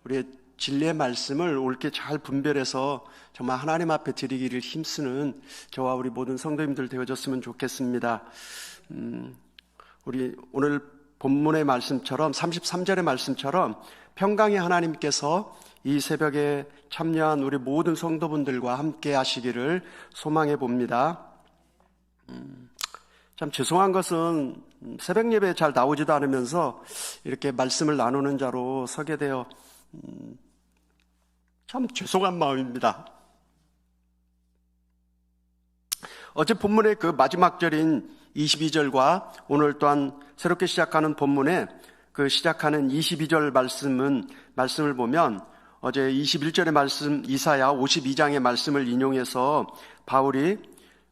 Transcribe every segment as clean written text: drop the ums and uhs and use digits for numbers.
우리의 진리의 말씀을 옳게 잘 분별해서 정말 하나님 앞에 드리기를 힘쓰는 저와 우리 모든 성도님들 되어졌으면 좋겠습니다. 우리 오늘 본문의 말씀처럼 33절의 말씀처럼 평강의 하나님께서 이 새벽에 참여한 우리 모든 성도분들과 함께 하시기를 소망해 봅니다. 참 죄송한 것은 새벽 예배에 잘 나오지도 않으면서 이렇게 말씀을 나누는 자로 서게 되어 참 죄송한 마음입니다. 어제 본문의 그 마지막 절인 22절과 오늘 또한 새롭게 시작하는 본문에 그 시작하는 22절 말씀을 보면 어제 21절의 말씀 이사야 52장의 말씀을 인용해서 바울이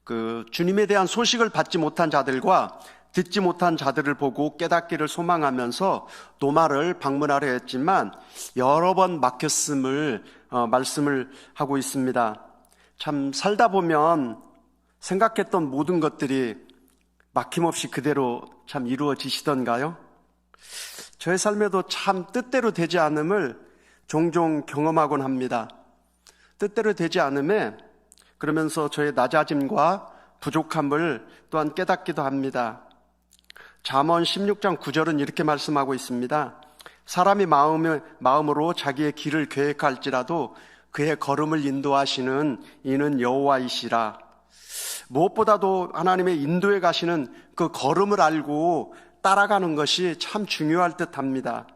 그 주님에 대한 소식을 받지 못한 자들과 듣지 못한 자들을 보고 깨닫기를 소망하면서 노마를 방문하려 했지만 여러 번 막혔음을 말씀을 하고 있습니다. 참 살다 보면 생각했던 모든 것들이 막힘없이 그대로 참 이루어지시던가요? 저의 삶에도 참 뜻대로 되지 않음을 종종 경험하곤 합니다. 뜻대로 되지 않음에 그러면서 저의 낮아짐과 부족함을 또한 깨닫기도 합니다. 잠언 16장 9절은 이렇게 말씀하고 있습니다. 사람이 마음으로 자기의 길을 계획할지라도 그의 걸음을 인도하시는 이는 여호와이시라. 무엇보다도 하나님의 인도에 가시는 그 걸음을 알고 따라가는 것이 참 중요할 듯합니다.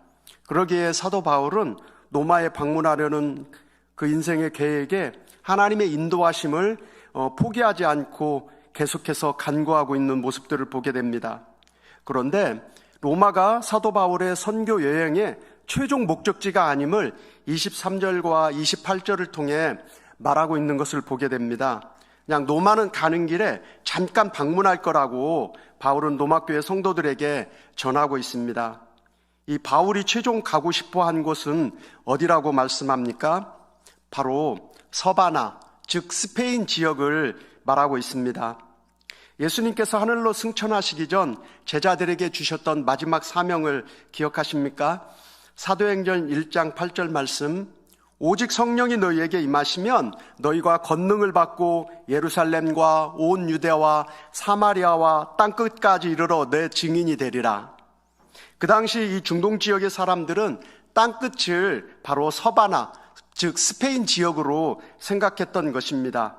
그러기에 사도 바울은 로마에 방문하려는 그 인생의 계획에 하나님의 인도하심을 포기하지 않고 계속해서 간구하고 있는 모습들을 보게 됩니다. 그런데 로마가 사도 바울의 선교 여행의 최종 목적지가 아님을 23절과 28절을 통해 말하고 있는 것을 보게 됩니다. 그냥 로마는 가는 길에 잠깐 방문할 거라고 바울은 로마교회 성도들에게 전하고 있습니다. 이 바울이 최종 가고 싶어 한 곳은 어디라고 말씀합니까? 바로 서바나, 즉 스페인 지역을 말하고 있습니다. 예수님께서 하늘로 승천하시기 전 제자들에게 주셨던 마지막 사명을 기억하십니까? 사도행전 1장 8절 말씀, 오직 성령이 너희에게 임하시면 너희가 권능을 받고 예루살렘과 온 유대와 사마리아와 땅끝까지 이르러 내 증인이 되리라. 그 당시 이 중동 지역의 사람들은 땅끝을 바로 서바나, 즉 스페인 지역으로 생각했던 것입니다.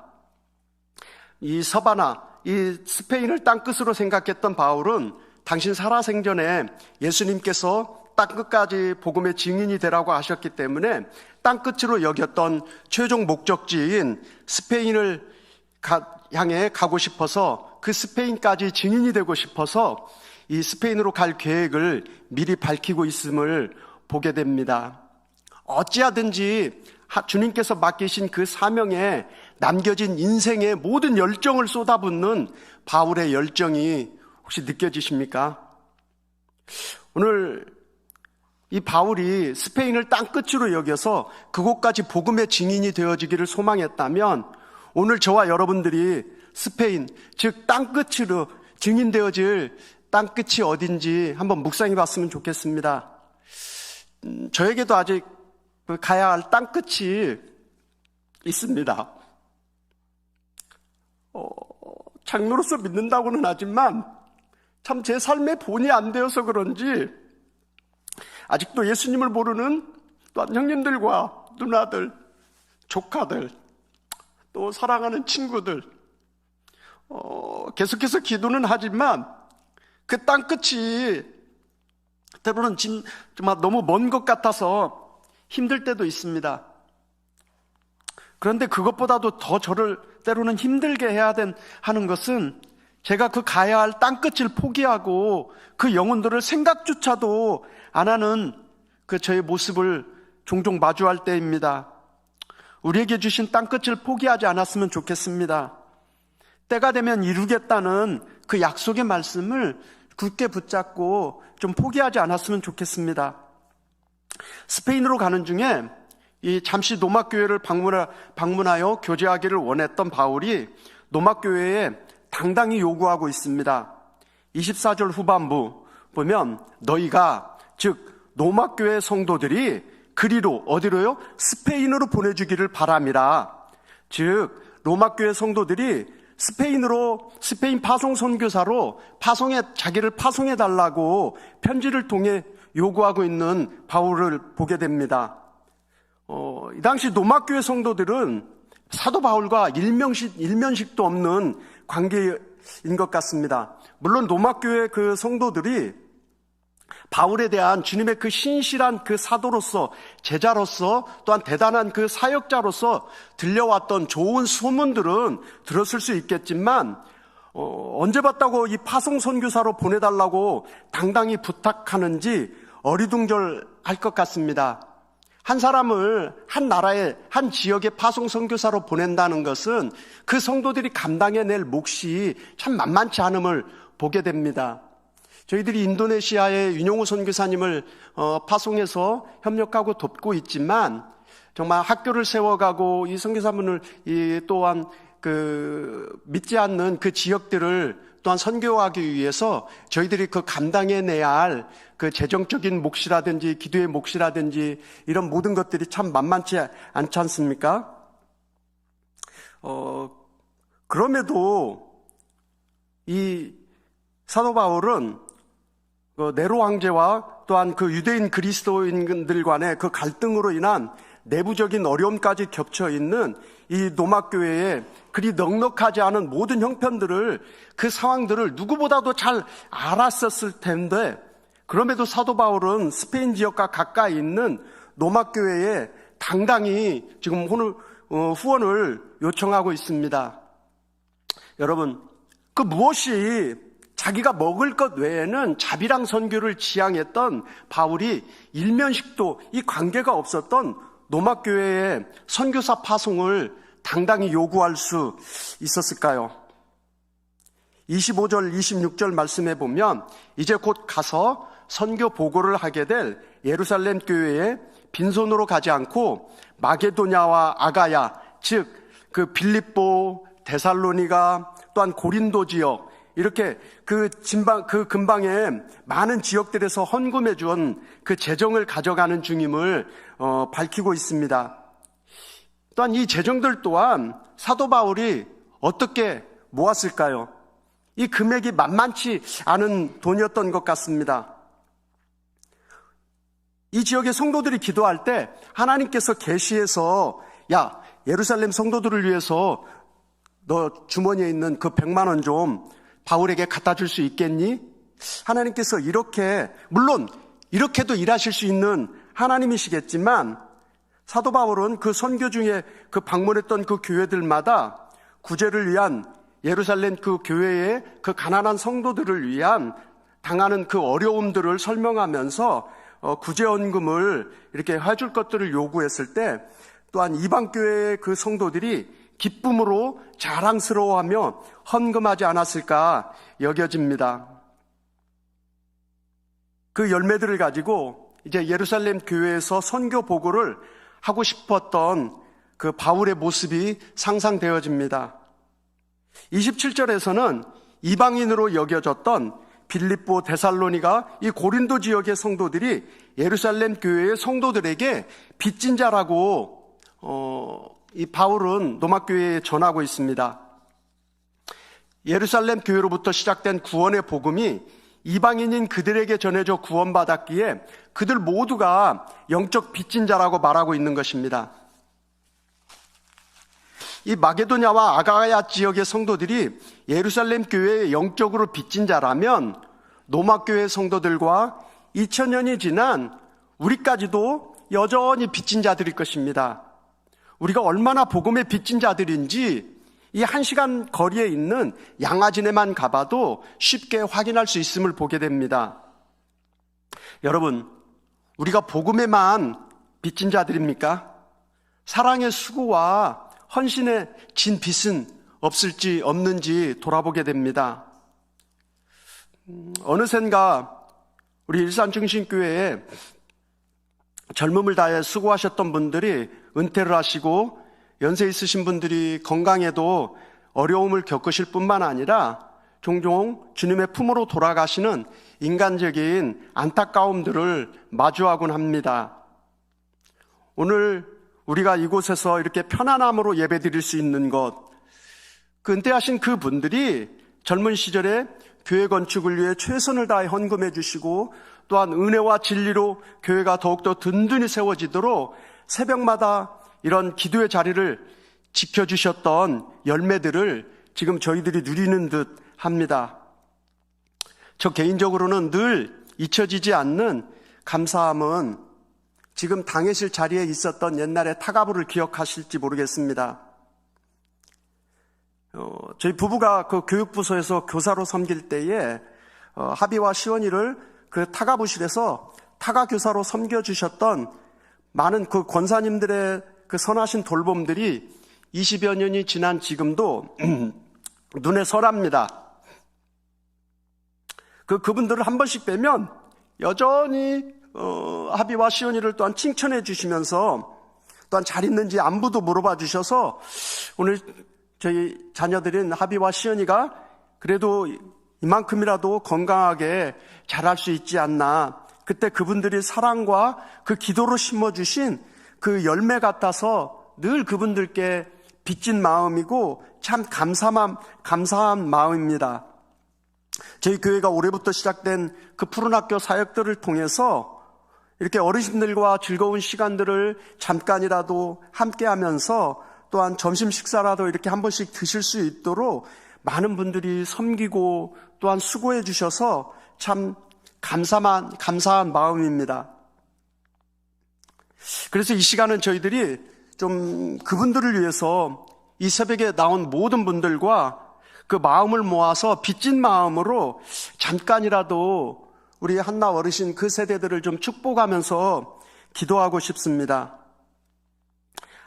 이 서바나, 이 스페인을 땅끝으로 생각했던 바울은 당신 살아생전에 예수님께서 땅끝까지 복음의 증인이 되라고 하셨기 때문에 땅끝으로 여겼던 최종 목적지인 스페인을 향해 가고 싶어서 그 스페인까지 증인이 되고 싶어서 이 스페인으로 갈 계획을 미리 밝히고 있음을 보게 됩니다. 어찌하든지 주님께서 맡기신 그 사명에 남겨진 인생의 모든 열정을 쏟아붓는 바울의 열정이 혹시 느껴지십니까? 오늘 이 바울이 스페인을 땅끝으로 여겨서 그곳까지 복음의 증인이 되어지기를 소망했다면 오늘 저와 여러분들이 스페인, 즉 땅끝으로 증인되어질 땅끝이 어딘지 한번 묵상해 봤으면 좋겠습니다. 저에게도 아직 가야 할 땅끝이 있습니다. 장로로서 믿는다고는 하지만 참 제 삶에 본이 안 되어서 그런지 아직도 예수님을 모르는 또한 형님들과 누나들, 조카들, 또 사랑하는 친구들 계속해서 기도는 하지만 그 땅끝이 때로는 정말 너무 먼 것 같아서 힘들 때도 있습니다. 그런데 그것보다도 더 저를 때로는 힘들게 하는 것은 제가 그 가야 할 땅끝을 포기하고 그 영혼들을 생각조차도 안 하는 그 저의 모습을 종종 마주할 때입니다. 우리에게 주신 땅끝을 포기하지 않았으면 좋겠습니다. 때가 되면 이루겠다는 그 약속의 말씀을 굳게 붙잡고 좀 포기하지 않았으면 좋겠습니다. 스페인으로 가는 중에 이 잠시 노마교회를 방문하여 교제하기를 원했던 바울이 노마교회에 당당히 요구하고 있습니다. 24절 후반부 보면 너희가 즉 노마교회 성도들이 그리로 어디로요? 스페인으로 보내주기를 바람이라. 즉 로마 교회 성도들이 스페인 파송 선교사로 자기를 파송해 달라고 편지를 통해 요구하고 있는 바울을 보게 됩니다. 이 당시 로마 교회 성도들은 사도 바울과 일면식도 없는 관계인 것 같습니다. 물론 로마 교회 그 성도들이 바울에 대한 주님의 그 신실한 그 사도로서, 제자로서, 또한 대단한 그 사역자로서 들려왔던 좋은 소문들은 들었을 수 있겠지만 언제 봤다고 이 파송 선교사로 보내달라고 당당히 부탁하는지 어리둥절할 것 같습니다. 한 사람을 한 나라의 한 지역의 파송 선교사로 보낸다는 것은 그 성도들이 감당해낼 몫이 참 만만치 않음을 보게 됩니다. 저희들이 인도네시아의 윤용호 선교사님을 파송해서 협력하고 돕고 있지만 정말 학교를 세워가고 이 선교사분을 또한 믿지 않는 그 지역들을 또한 선교하기 위해서 저희들이 그 감당해내야 할 그 재정적인 몫이라든지 기도의 몫이라든지 이런 모든 것들이 참 만만치 않지 않습니까? 그럼에도 이 사도 바울은 네로 황제와 또한 그 유대인 그리스도인들 간의 그 갈등으로 인한 내부적인 어려움까지 겹쳐 있는 이 로마 교회에 그리 넉넉하지 않은 모든 형편들을, 그 상황들을 누구보다도 잘 알았었을 텐데, 그럼에도 사도 바울은 스페인 지역과 가까이 있는 로마 교회에 당당히 지금 후원을 요청하고 있습니다. 여러분, 그 무엇이 자기가 먹을 것 외에는 자비랑 선교를 지향했던 바울이 일면식도 이 관계가 없었던 로마 교회의 선교사 파송을 당당히 요구할 수 있었을까요? 25절, 26절 말씀해 보면 이제 곧 가서 선교 보고를 하게 될 예루살렘 교회에 빈손으로 가지 않고 마게도냐와 아가야, 즉 그 빌립보, 데살로니가, 또한 고린도 지역, 이렇게 그 근방에 많은 지역들에서 헌금해 준 그 재정을 가져가는 중임을 밝히고 있습니다. 또한 이 재정들 또한 사도 바울이 어떻게 모았을까요? 이 금액이 만만치 않은 돈이었던 것 같습니다. 이 지역의 성도들이 기도할 때 하나님께서 계시해서 야, 예루살렘 성도들을 위해서 너 주머니에 있는 그 100만 원 좀 바울에게 갖다 줄 수 있겠니? 하나님께서 이렇게, 물론 이렇게도 일하실 수 있는 하나님이시겠지만 사도 바울은 그 선교 중에 그 방문했던 그 교회들마다 구제를 위한, 예루살렘 그 교회의 그 가난한 성도들을 위한 당하는 그 어려움들을 설명하면서 구제헌금을 이렇게 해줄 것들을 요구했을 때 또한 이방 교회의 그 성도들이 기쁨으로 자랑스러워하며 헌금하지 않았을까 여겨집니다. 그 열매들을 가지고 이제 예루살렘 교회에서 선교 보고를 하고 싶었던 그 바울의 모습이 상상되어집니다. 27절에서는 이방인으로 여겨졌던 빌립보, 데살로니가, 이 고린도 지역의 성도들이 예루살렘 교회의 성도들에게 빚진 자라고 이 바울은 로마 교회에 전하고 있습니다. 예루살렘 교회로부터 시작된 구원의 복음이 이방인인 그들에게 전해져 구원받았기에 그들 모두가 영적 빚진 자라고 말하고 있는 것입니다. 이 마게도냐와 아가야 지역의 성도들이 예루살렘 교회에 영적으로 빚진 자라면 로마 교회 성도들과 2000년이 지난 우리까지도 여전히 빚진 자들일 것입니다. 우리가 얼마나 복음에 빚진 자들인지 이 1시간 거리에 있는 양화진에만 가봐도 쉽게 확인할 수 있음을 보게 됩니다. 여러분, 우리가 복음에만 빚진 자들입니까? 사랑의 수고와 헌신의 진 빚은 없을지 없는지 돌아보게 됩니다. 어느샌가 우리 일산중심교회에 젊음을 다해 수고하셨던 분들이 은퇴를 하시고 연세 있으신 분들이 건강에도 어려움을 겪으실 뿐만 아니라 종종 주님의 품으로 돌아가시는 인간적인 안타까움들을 마주하곤 합니다. 오늘 우리가 이곳에서 이렇게 편안함으로 예배드릴 수 있는 것, 은퇴하신 그 분들이 젊은 시절에 교회 건축을 위해 최선을 다해 헌금해 주시고 또한 은혜와 진리로 교회가 더욱더 든든히 세워지도록 새벽마다 이런 기도의 자리를 지켜주셨던 열매들을 지금 저희들이 누리는 듯 합니다. 저 개인적으로는 늘 잊혀지지 않는 감사함은 지금 당회실 자리에 있었던 옛날의 타가부를 기억하실지 모르겠습니다. 저희 부부가 그 교육부서에서 교사로 섬길 때에 하비와 시원이를 그 타가부실에서 타가교사로 섬겨주셨던 많은 그 권사님들의 그 선하신 돌봄들이 20여 년이 지난 지금도 눈에 선합니다. 그분들을 한 번씩 뵈면 여전히 하비와 시온이를 또한 칭찬해 주시면서 또한 잘 있는지 안부도 물어봐 주셔서 오늘 저희 자녀들인 하비와 시온이가 그래도 이만큼이라도 건강하게 자랄 수 있지 않나, 그때 그분들이 사랑과 그 기도로 심어주신 그 열매 같아서 늘 그분들께 빚진 마음이고 참 감사한 마음입니다. 저희 교회가 올해부터 시작된 그 푸른 학교 사역들을 통해서 이렇게 어르신들과 즐거운 시간들을 잠깐이라도 함께 하면서 또한 점심 식사라도 이렇게 한 번씩 드실 수 있도록 많은 분들이 섬기고 또한 수고해 주셔서 참 감사한 마음입니다. 그래서 이 시간은 저희들이 좀 그분들을 위해서 이 새벽에 나온 모든 분들과 그 마음을 모아서 빚진 마음으로 잠깐이라도 우리 한나 어르신 그 세대들을 좀 축복하면서 기도하고 싶습니다.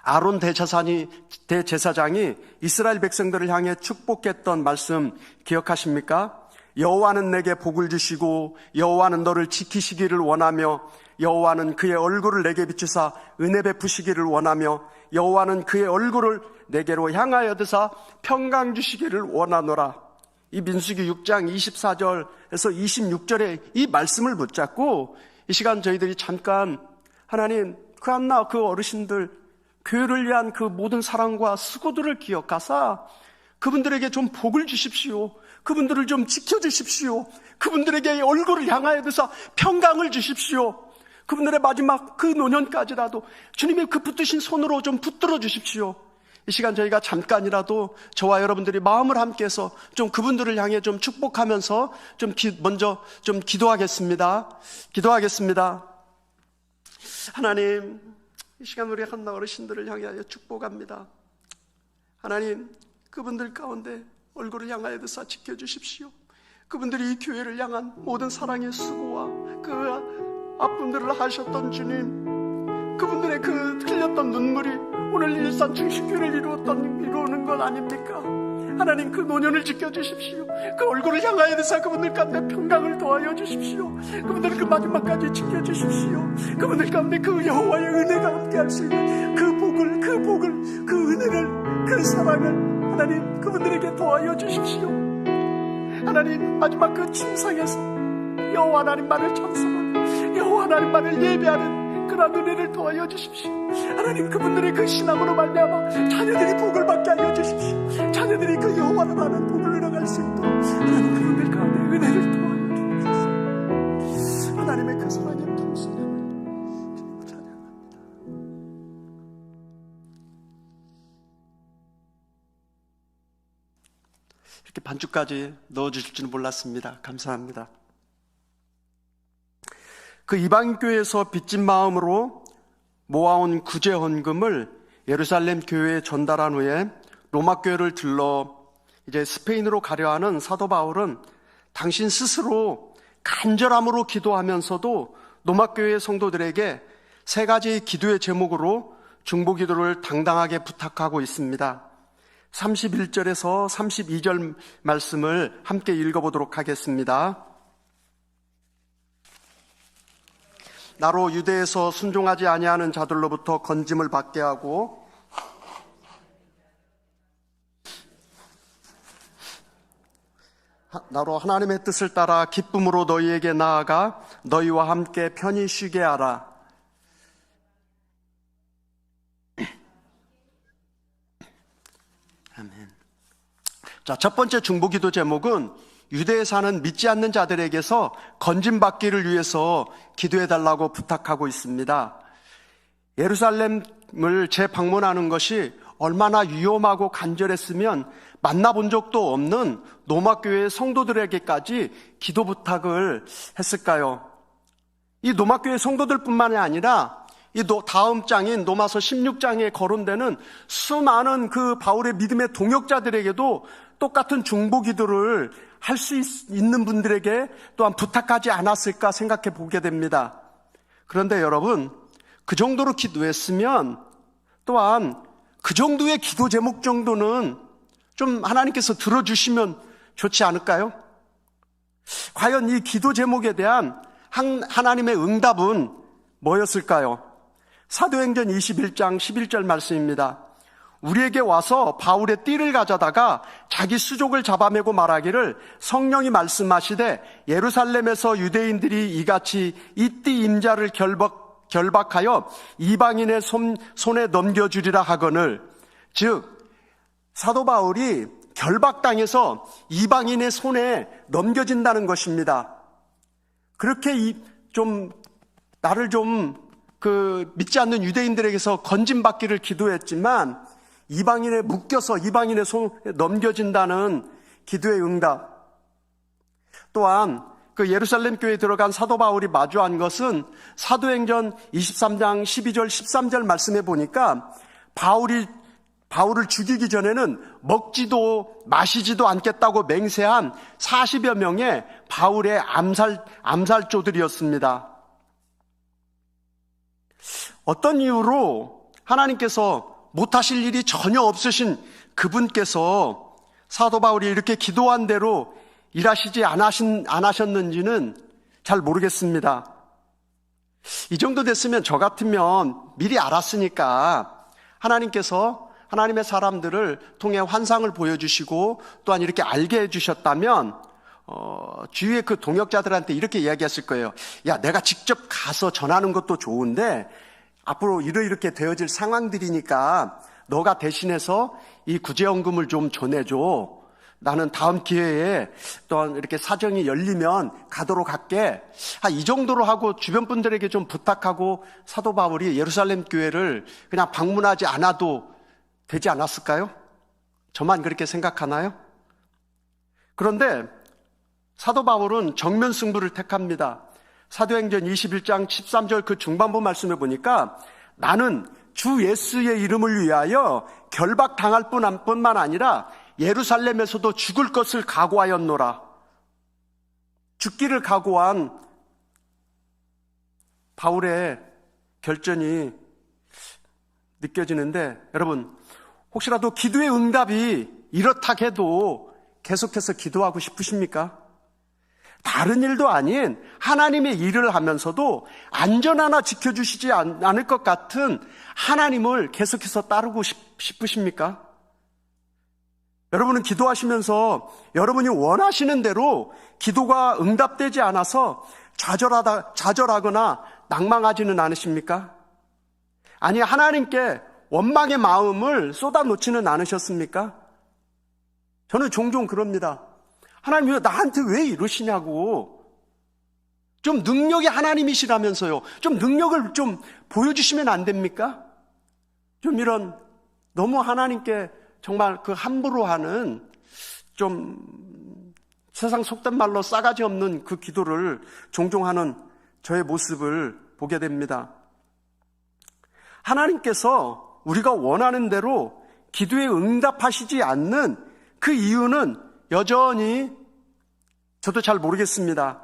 아론 대제사장이 이스라엘 백성들을 향해 축복했던 말씀 기억하십니까? 여호와는 내게 복을 주시고 여호와는 너를 지키시기를 원하며 여호와는 그의 얼굴을 내게 비추사 은혜 베푸시기를 원하며 여호와는 그의 얼굴을 내게로 향하여 드사 평강 주시기를 원하노라. 이 민수기 6장 24절에서 26절에 이 말씀을 붙잡고 이 시간 저희들이 잠깐 하나님 그 한나 그 어르신들 교회를 위한 그 모든 사랑과 수고들을 기억하사 그분들에게 좀 복을 주십시오. 그분들을 좀 지켜주십시오. 그분들에게 얼굴을 향하여 드사 평강을 주십시오. 그분들의 마지막 그 노년까지라도 주님의 그 붙드신 손으로 좀 붙들어 주십시오. 이 시간 저희가 잠깐이라도 저와 여러분들이 마음을 함께해서 좀 그분들을 향해 좀 축복하면서 먼저 좀 기도하겠습니다. 하나님, 이 시간 우리 한나 어르신들을 향하여 축복합니다. 하나님, 그분들 가운데 얼굴을 향하여 드사 지켜주십시오. 그분들이 이 교회를 향한 모든 사랑의 수고와 그 아픔들을 하셨던 주님, 그분들의 그 흘렸던 눈물이 오늘 일산 중심교회를 이루는 건 아닙니까? 하나님, 그 노년을 지켜주십시오. 그 얼굴을 향하여 드사 그분들 가운데 평강을 도하여 주십시오. 그분들을 그 마지막까지 지켜주십시오. 그분들 가운데 그 여호와의 은혜가 함께할 수 있는 그 복을, 그 은혜를, 그 사랑을 하나님 그분들에게 도하여 주십시오. 하나님, 마지막 그 침상에서 여호와 하나님만을 찬송하는, 여호와 하나님만을 예배하는 그런 은혜를 도와여 주십시오. 하나님, 그분들의 그 신앙으로 말미암아 자녀들이 복을 받게 하여 주십시오. 자녀들이 그 여호와를 아는 복을 누려갈 수 있도록 하나님 그분들 가운데 은혜를 도와여 주옵소서. 하나님의 그 사랑의 통수님을 찬양합니다. 이렇게 반주까지 넣어주실 줄은 몰랐습니다. 감사합니다. 그 이방교회에서 빚진 마음으로 모아온 구제 헌금을 예루살렘 교회에 전달한 후에 로마 교회를 들러 이제 스페인으로 가려 하는 사도 바울은 당신 스스로 간절함으로 기도하면서도 로마 교회 성도들에게 세 가지의 기도의 제목으로 중보 기도를 당당하게 부탁하고 있습니다. 31절에서 32절 말씀을 함께 읽어보도록 하겠습니다. 나로 유대에서 순종하지 아니하는 자들로부터 건짐을 받게 하고 나로 하나님의 뜻을 따라 기쁨으로 너희에게 나아가 너희와 함께 편히 쉬게 하라. 자, 첫 번째 중보기도 제목은 유대에 사는 믿지 않는 자들에게서 건짐받기를 위해서 기도해달라고 부탁하고 있습니다. 예루살렘을 재방문하는 것이 얼마나 위험하고 간절했으면 만나본 적도 없는 노마교회 성도들에게까지 기도 부탁을 했을까요? 이 노마교회 성도들뿐만이 아니라 이 다음 장인 로마서 16장에 거론되는 수많은 그 바울의 믿음의 동역자들에게도 똑같은 중보기도를 할 수 있는 분들에게 또한 부탁하지 않았을까 생각해 보게 됩니다. 그런데 여러분, 그 정도로 기도했으면 또한 그 정도의 기도 제목 정도는 좀 하나님께서 들어주시면 좋지 않을까요? 과연 이 기도 제목에 대한 하나님의 응답은 뭐였을까요? 사도행전 21장 11절 말씀입니다. 우리에게 와서 바울의 띠를 가져다가 자기 수족을 잡아매고 말하기를 성령이 말씀하시되 예루살렘에서 유대인들이 이같이 이 띠 임자를 결박하여 이방인의 손에 넘겨주리라 하거늘. 즉 사도 바울이 결박당해서 이방인의 손에 넘겨진다는 것입니다. 그렇게 나를 믿지 않는 유대인들에게서 건짐받기를 기도했지만 이방인에 묶여서 이방인의 손에 넘겨진다는 기도의 응답. 또한 그 예루살렘 교회에 들어간 사도 바울이 마주한 것은 사도행전 23장 12절 13절 말씀해 보니까 바울을 죽이기 전에는 먹지도 마시지도 않겠다고 맹세한 40여 명의 바울의 암살조들이었습니다. 어떤 이유로 하나님께서 못하실 일이 전혀 없으신 그분께서 사도 바울이 이렇게 기도한 대로 일하시지 않으셨는지는 잘 모르겠습니다. 이 정도 됐으면 저 같으면 미리 알았으니까 하나님께서 하나님의 사람들을 통해 환상을 보여주시고 또한 이렇게 알게 해주셨다면 주위의 그 동역자들한테 이렇게 이야기했을 거예요. 야, 내가 직접 가서 전하는 것도 좋은데 앞으로 이렇게 되어질 상황들이니까 너가 대신해서 이 구제연금을 좀 전해줘. 나는 다음 기회에 또한 이렇게 사정이 열리면 가도록 할게. 이 정도로 하고 주변 분들에게 좀 부탁하고 사도 바울이 예루살렘 교회를 그냥 방문하지 않아도 되지 않았을까요? 저만 그렇게 생각하나요? 그런데 사도 바울은 정면 승부를 택합니다. 사도행전 21장 13절 그 중반부 말씀을 보니까 나는 주 예수의 이름을 위하여 결박당할 뿐만 아니라 예루살렘에서도 죽을 것을 각오하였노라. 죽기를 각오한 바울의 결전이 느껴지는데 여러분, 혹시라도 기도의 응답이 이렇다 해도 계속해서 기도하고 싶으십니까? 다른 일도 아닌 하나님의 일을 하면서도 안전 하나 지켜주시지 않을 것 같은 하나님을 계속해서 따르고 싶으십니까? 여러분은 기도하시면서 여러분이 원하시는 대로 기도가 응답되지 않아서 좌절하거나 낭망하지는 않으십니까? 아니, 하나님께 원망의 마음을 쏟아놓지는 않으셨습니까? 저는 종종 그럽니다. 하나님 나한테 왜 이러시냐고. 좀 능력이 하나님이시라면서요. 좀 능력을 좀 보여주시면 안 됩니까? 좀 이런 너무 하나님께 정말 그 함부로 하는 좀 세상 속된 말로 싸가지 없는 그 기도를 종종 하는 저의 모습을 보게 됩니다. 하나님께서 우리가 원하는 대로 기도에 응답하시지 않는 그 이유는 여전히 저도 잘 모르겠습니다.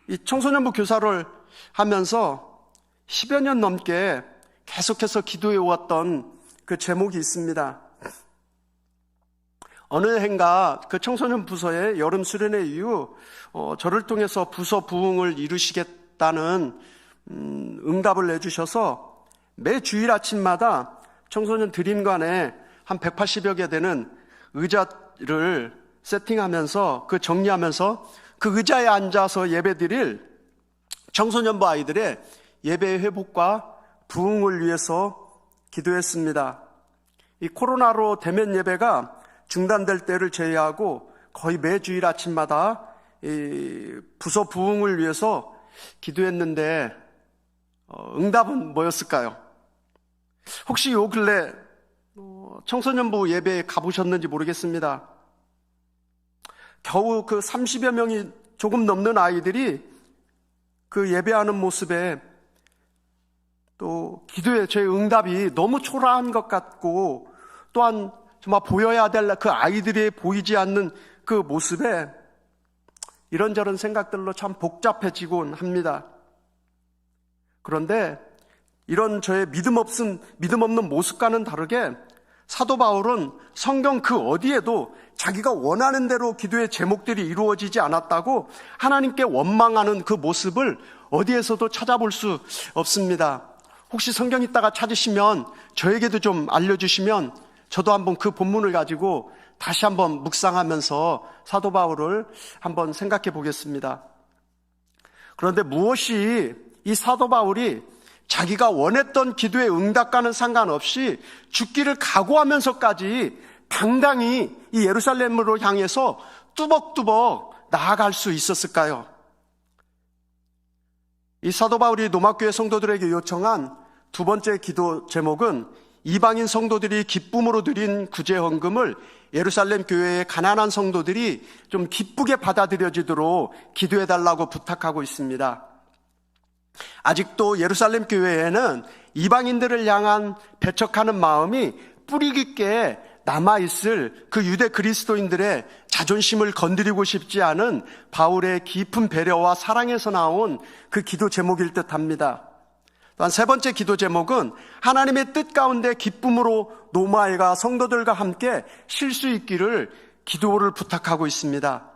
이 청소년부 교사를 하면서 10여 년 넘게 계속해서 기도해 왔던 그 제목이 있습니다. 어느 해인가 그 청소년 부서의 여름 수련회 이후 저를 통해서 부서 부흥을 이루시겠다는 응답을 내주셔서 매 주일 아침마다 청소년 드림관에 한 180여 개 되는 의자를 세팅하면서 그 정리하면서 그 의자에 앉아서 예배드릴 청소년부 아이들의 예배 회복과 부흥을 위해서 기도했습니다. 이 코로나로 대면 예배가 중단될 때를 제외하고 거의 매주일 아침마다 이 부서 부흥을 위해서 기도했는데 응답은 뭐였을까요? 혹시 요 근래 청소년부 예배에 가보셨는지 모르겠습니다. 겨우 그 30여 명이 조금 넘는 아이들이 그 예배하는 모습에 또 기도의 저의 응답이 너무 초라한 것 같고, 또한 정말 보여야 될 그 아이들이 보이지 않는 그 모습에 이런저런 생각들로 참 복잡해지곤 합니다. 그런데 이런 저의 믿음 없는 모습과는 다르게 사도 바울은 성경 그 어디에도 자기가 원하는 대로 기도의 제목들이 이루어지지 않았다고 하나님께 원망하는 그 모습을 어디에서도 찾아볼 수 없습니다. 혹시 성경 있다가 찾으시면 저에게도 좀 알려주시면 저도 한번 그 본문을 가지고 다시 한번 묵상하면서 사도 바울을 한번 생각해 보겠습니다. 그런데 무엇이 이 사도 바울이 자기가 원했던 기도의 응답과는 상관없이 죽기를 각오하면서까지 당당히 이 예루살렘으로 향해서 뚜벅뚜벅 나아갈 수 있었을까요? 이 사도 바울이 로마교회 성도들에게 요청한 두 번째 기도 제목은 이방인 성도들이 기쁨으로 드린 구제 헌금을 예루살렘 교회의 가난한 성도들이 좀 기쁘게 받아들여지도록 기도해달라고 부탁하고 있습니다. 아직도 예루살렘 교회에는 이방인들을 향한 배척하는 마음이 뿌리 깊게 남아있을 그 유대 그리스도인들의 자존심을 건드리고 싶지 않은 바울의 깊은 배려와 사랑에서 나온 그 기도 제목일 듯합니다. 또한 세 번째 기도 제목은 하나님의 뜻 가운데 기쁨으로 로마에가 성도들과 함께 쉴 수 있기를 기도를 부탁하고 있습니다.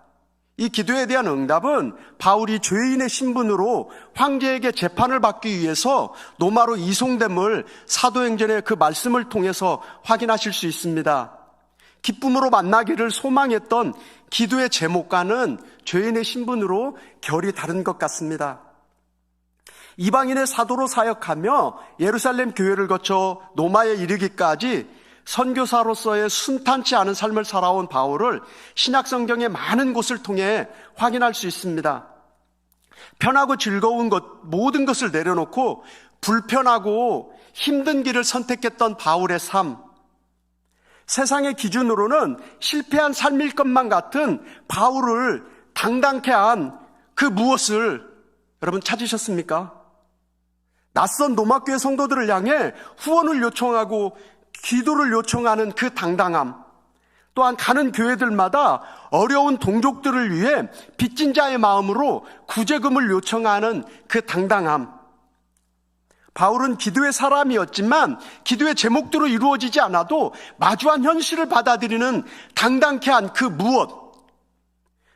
이 기도에 대한 응답은 바울이 죄인의 신분으로 황제에게 재판을 받기 위해서 로마로 이송됨을 사도행전의 그 말씀을 통해서 확인하실 수 있습니다. 기쁨으로 만나기를 소망했던 기도의 제목과는 죄인의 신분으로 결이 다른 것 같습니다. 이방인의 사도로 사역하며 예루살렘 교회를 거쳐 로마에 이르기까지 선교사로서의 순탄치 않은 삶을 살아온 바울을 신약성경의 많은 곳을 통해 확인할 수 있습니다. 편하고 즐거운 모든 것을 내려놓고 불편하고 힘든 길을 선택했던 바울의 삶, 세상의 기준으로는 실패한 삶일 것만 같은 바울을 당당케 한 그 무엇을 여러분 찾으셨습니까? 낯선 로마교회 성도들을 향해 후원을 요청하고 기도를 요청하는 그 당당함, 또한 가는 교회들마다 어려운 동족들을 위해 빚진 자의 마음으로 구제금을 요청하는 그 당당함. 바울은 기도의 사람이었지만 기도의 제목대로 이루어지지 않아도 마주한 현실을 받아들이는 당당케 한 그 무엇.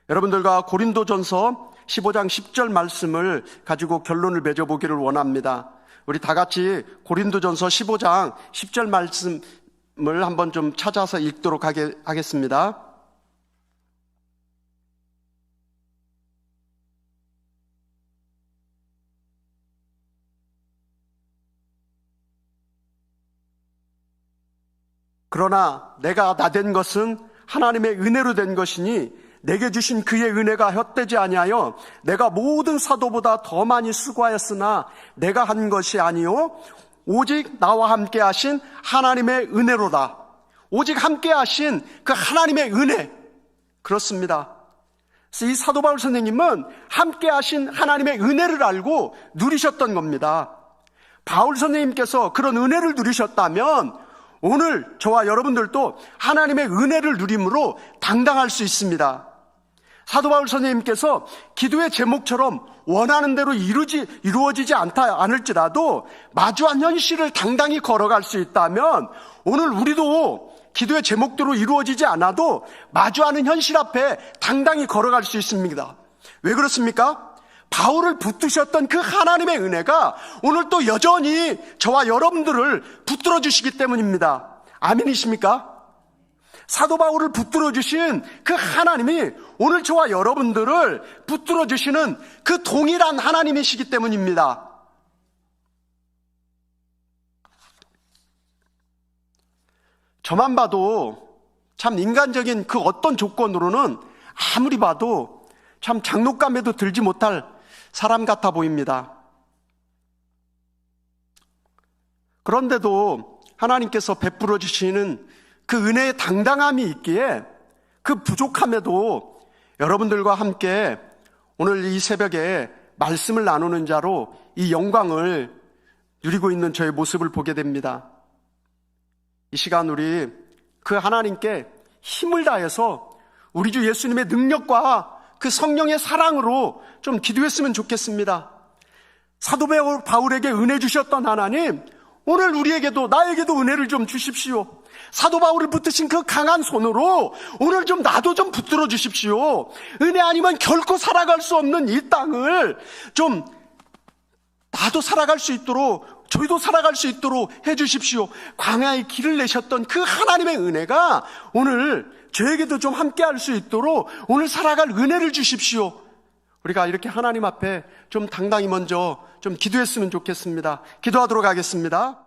여러분들과 고린도전서 15장 10절 말씀을 가지고 결론을 맺어보기를 원합니다. 우리 다 같이 고린도전서 15장 10절 말씀을 한번 좀 찾아서 읽도록 하겠습니다. 그러나 내가 나된 것은 하나님의 은혜로 된 것이니 내게 주신 그의 은혜가 헛되지 아니하여 내가 모든 사도보다 더 많이 수고하였으나 내가 한 것이 아니요 오직 나와 함께 하신 하나님의 은혜로다. 오직 함께 하신 그 하나님의 은혜. 그렇습니다. 이 사도 바울 선생님은 함께 하신 하나님의 은혜를 알고 누리셨던 겁니다. 바울 선생님께서 그런 은혜를 누리셨다면 오늘 저와 여러분들도 하나님의 은혜를 누림으로 당당할 수 있습니다. 사도 바울 선생님께서 기도의 제목처럼 원하는 대로 이루어지지 않을지라도 마주한 현실을 당당히 걸어갈 수 있다면 오늘 우리도 기도의 제목대로 이루어지지 않아도 마주하는 현실 앞에 당당히 걸어갈 수 있습니다. 왜 그렇습니까? 바울을 붙드셨던 그 하나님의 은혜가 오늘 또 여전히 저와 여러분들을 붙들어 주시기 때문입니다. 아멘이십니까? 사도 바울을 붙들어 주신 그 하나님이 오늘 저와 여러분들을 붙들어 주시는 그 동일한 하나님이시기 때문입니다. 저만 봐도 참 인간적인 그 어떤 조건으로는 아무리 봐도 참 장독감에도 들지 못할 사람 같아 보입니다. 그런데도 하나님께서 베풀어 주시는 그 은혜의 당당함이 있기에 그 부족함에도 여러분들과 함께 오늘 이 새벽에 말씀을 나누는 자로 이 영광을 누리고 있는 저의 모습을 보게 됩니다. 이 시간 우리 그 하나님께 힘을 다해서 우리 주 예수님의 능력과 그 성령의 사랑으로 좀 기도했으면 좋겠습니다. 사도 바울에게 은혜 주셨던 하나님, 오늘 우리에게도 나에게도 은혜를 좀 주십시오. 사도 바울을 붙드신 그 강한 손으로 오늘 좀 나도 좀 붙들어 주십시오. 은혜 아니면 결코 살아갈 수 없는 이 땅을 좀 나도 살아갈 수 있도록, 저희도 살아갈 수 있도록 해주십시오. 광야의 길을 내셨던 그 하나님의 은혜가 오늘 저에게도 좀 함께 할 수 있도록 오늘 살아갈 은혜를 주십시오. 우리가 이렇게 하나님 앞에 좀 당당히 먼저 좀 기도했으면 좋겠습니다. 기도하도록 하겠습니다.